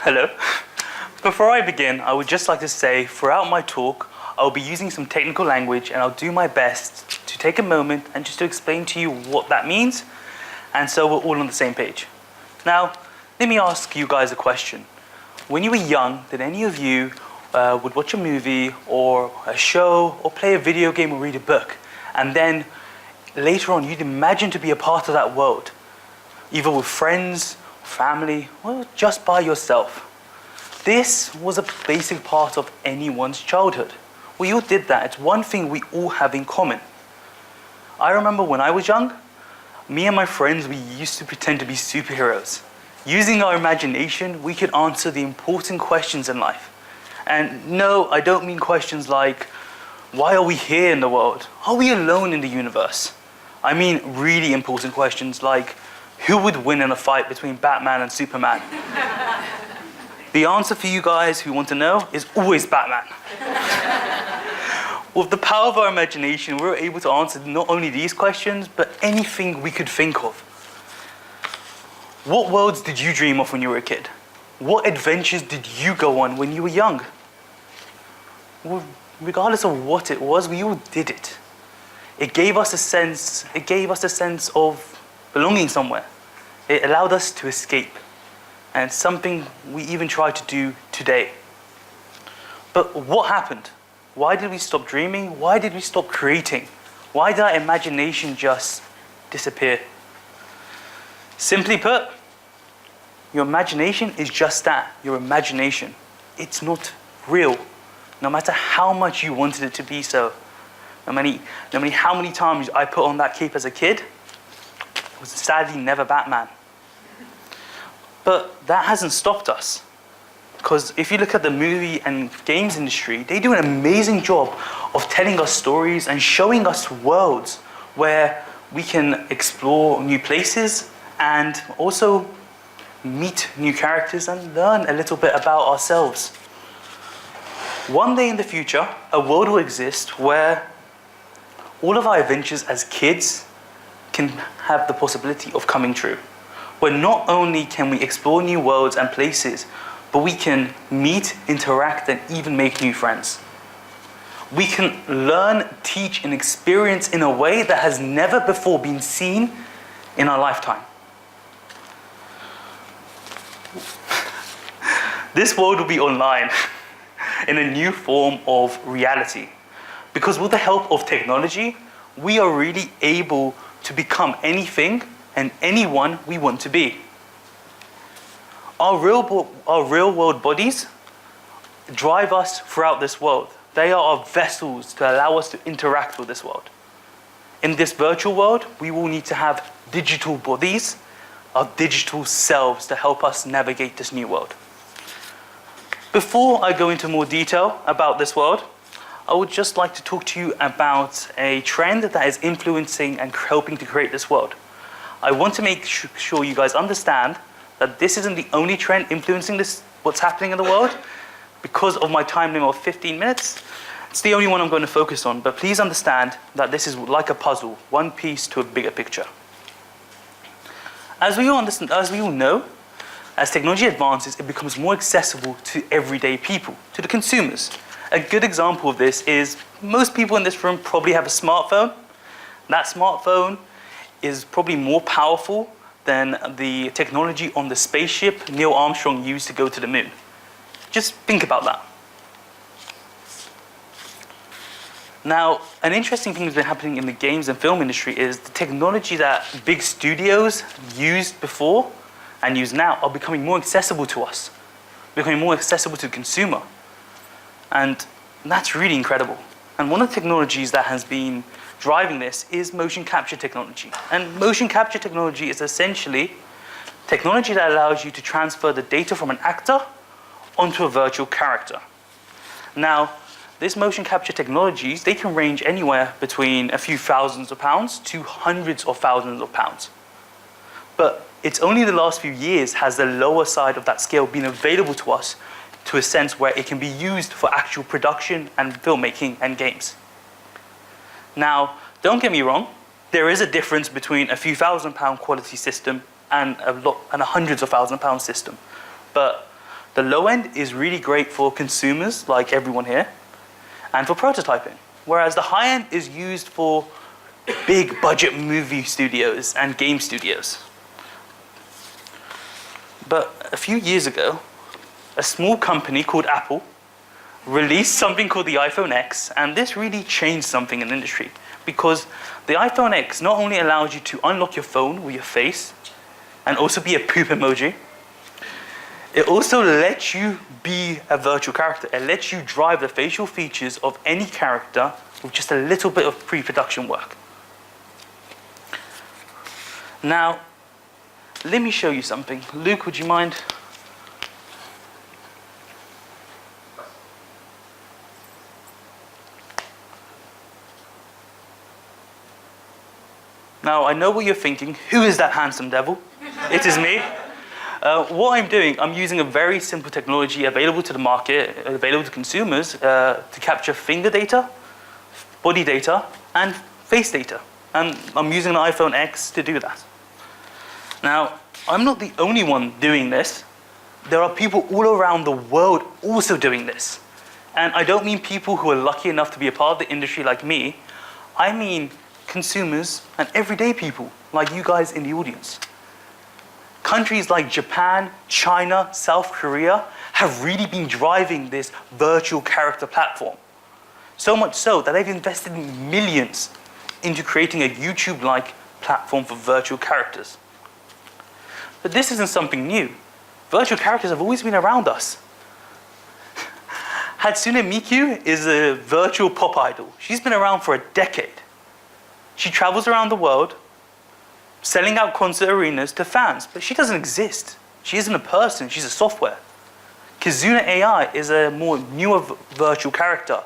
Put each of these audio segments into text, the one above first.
Hello. Before I begin, I would just like to say throughout my talk, I'll be using some technical language and I'll do my best to take a moment and just to explain to you what that means, and so we're all on the same page. Now, let me ask you guys a question. When you were young, did any of you would watch a movie or a show or play a video game or read a book, and then later on you'd imagine to be a part of that world, either with friends, family, or just by yourself? This was a basic part of anyone's childhood. We all did that. It's one thing we all have in common. I remember when I was young, me and my friends, we used to pretend to be superheroes. Using our imagination, we could answer the important questions in life. And no, I don't mean questions like, why are we here in the world? Are we alone in the universe? I mean really important questions like, who would win in a fight between Batman and Superman? The answer for you guys who want to know is always Batman. With the power of our imagination, we were able to answer not only these questions, but anything we could think of. What worlds did you dream of when you were a kid? What adventures did you go on when you were young? Well, regardless of what it was, we all did it. It gave us a sense of belonging somewhere. It allowed us to escape. And it's something we even try to do today. But what happened? Why did we stop dreaming? Why did we stop creating? Why did our imagination just disappear? Simply put, your imagination is just that, your imagination. It's not real, no matter how much you wanted it to be so. No matter how many times I put on that cape as a kid, it was sadly never Batman. But that hasn't stopped us. Because if you look at the movie and games industry, they do an amazing job of telling us stories and showing us worlds where we can explore new places and also meet new characters and learn a little bit about ourselves. One day in the future, a world will exist where all of our adventures as kids can have the possibility of coming true. Where not only can we explore new worlds and places, but we can meet, interact, and even make new friends. We can learn, teach, and experience in a way that has never before been seen in our lifetime. This world will be online in a new form of reality. Because with the help of technology, we are really able to become anything and anyone we want to be. Our real world bodies drive us throughout this world. They are our vessels to allow us to interact with this world. In this virtual world, we will need to have digital bodies, our digital selves, to help us navigate this new world. Before I go into more detail about this world, I would just like to talk to you about a trend that is influencing and helping to create this world. I want to make sure you guys understand that this isn't the only trend influencing what's happening in the world. Because of my time limit of 15 minutes, it's the only one I'm going to focus on. But please understand that this is like a puzzle, one piece to a bigger picture. As we all know, as technology advances, it becomes more accessible to everyday people, to the consumers. A good example of this is most people in this room probably have a smartphone. That smartphone is probably more powerful than the technology on the spaceship Neil Armstrong used to go to the moon. Just think about that. Now, an interesting thing that's been happening in the games and film industry is the technology that big studios used before and use now are becoming more accessible to us, becoming more accessible to the consumer. And that's really incredible. And one of the technologies that has been driving this is motion capture technology. And motion capture technology is essentially technology that allows you to transfer the data from an actor onto a virtual character. Now, this motion capture technologies, they can range anywhere between a few thousands of pounds to hundreds of thousands of pounds. But it's only the last few years has the lower side of that scale been available to us to a sense where it can be used for actual production and filmmaking and games. Now, don't get me wrong, there is a difference between a few £1,000 quality system and a hundreds of £1,000 system. But The low end is really great for consumers like everyone here and for prototyping, whereas the high end is used for big budget movie studios and game studios. But a few years ago, a small company called Apple released something called the iPhone X, and this really changed something in the industry, because the iPhone X not only allows you to unlock your phone with your face and also be a poop emoji, it also lets you be a virtual character. It lets you drive the facial features of any character with just a little bit of pre-production work. Now, let me show you something. Luke, would you mind? Now, I know what you're thinking. Who is that handsome devil? It is me. What I'm doing, I'm using a very simple technology available to the market, available to consumers, to capture finger data, body data, and face data. And I'm using the iPhone X to do that. Now, I'm not the only one doing this. There are people all around the world also doing this. And I don't mean people who are lucky enough to be a part of the industry like me. I mean consumers and everyday people like you guys in the audience. Countries like Japan, China, South Korea have really been driving this virtual character platform. So much so that they've invested millions into creating a YouTube-like platform for virtual characters. But this isn't something new. Virtual characters have always been around us. Hatsune Miku is a virtual pop idol. She's been around for a decade. She travels around the world, selling out concert arenas to fans, but she doesn't exist. She isn't a person, she's a software. Kizuna AI is a more newer virtual character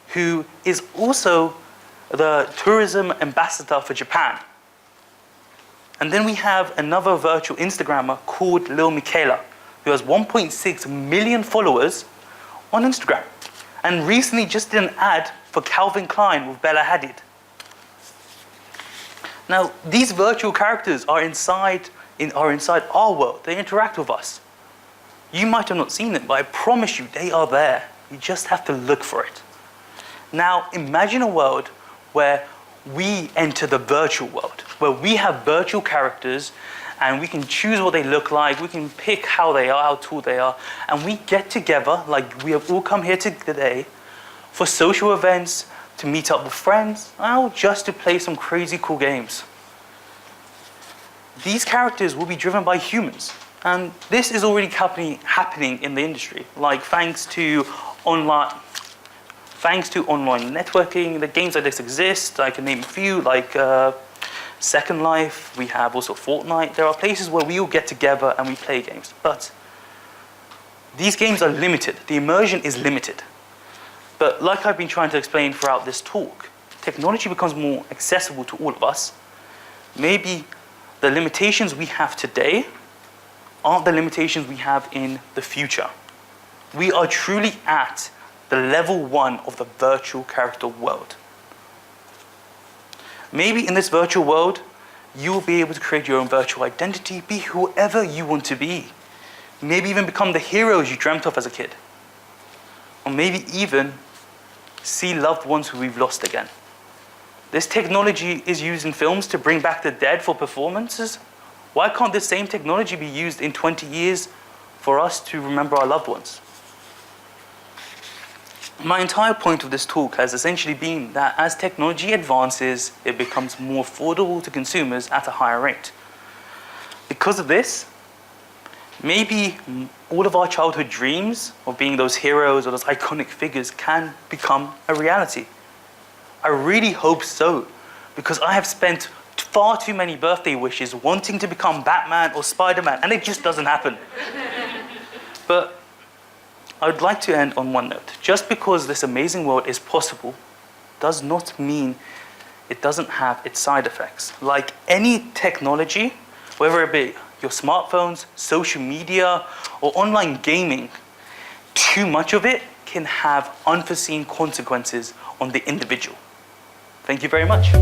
who is also the tourism ambassador for Japan. And then we have another virtual Instagrammer called Lil Michaela, who has 1.6 million followers on Instagram, and recently just did an ad for Calvin Klein with Bella Hadid. Now, these virtual characters are inside our world. They interact with us. You might have not seen them, but I promise you they are there. You just have to look for it. Now, imagine a world where we enter the virtual world, where we have virtual characters and we can choose what they look like, we can pick how they are, how tall they are, and we get together, like we have all come here today, for social events, to meet up with friends, or just to play some crazy cool games. These characters will be driven by humans, and this is already happening in the industry. Like thanks to online networking, the games like this exist. I can name a few, like Second Life. We have also Fortnite. There are places where we all get together and we play games, but these games are limited. The immersion is limited. But like I've been trying to explain throughout this talk, technology becomes more accessible to all of us. Maybe the limitations we have today aren't the limitations we have in the future. We are truly at the level 1 of the virtual character world. Maybe in this virtual world, you will be able to create your own virtual identity, be whoever you want to be. Maybe even become the heroes you dreamt of as a kid. Or maybe even see loved ones who we've lost again. This technology is used in films to bring back the dead for performances. Why can't this same technology be used in 20 years for us to remember our loved ones? My entire point of this talk has essentially been that as technology advances, it becomes more affordable to consumers at a higher rate. Because of this, maybe all of our childhood dreams of being those heroes or those iconic figures can become a reality. I really hope so, because I have spent far too many birthday wishes wanting to become Batman or Spider-Man, and it just doesn't happen. But I would like to end on one note. Just because this amazing world is possible does not mean it doesn't have its side effects. Like any technology, whether it be your smartphones, social media, or online gaming, too much of it can have unforeseen consequences on the individual. Thank you very much.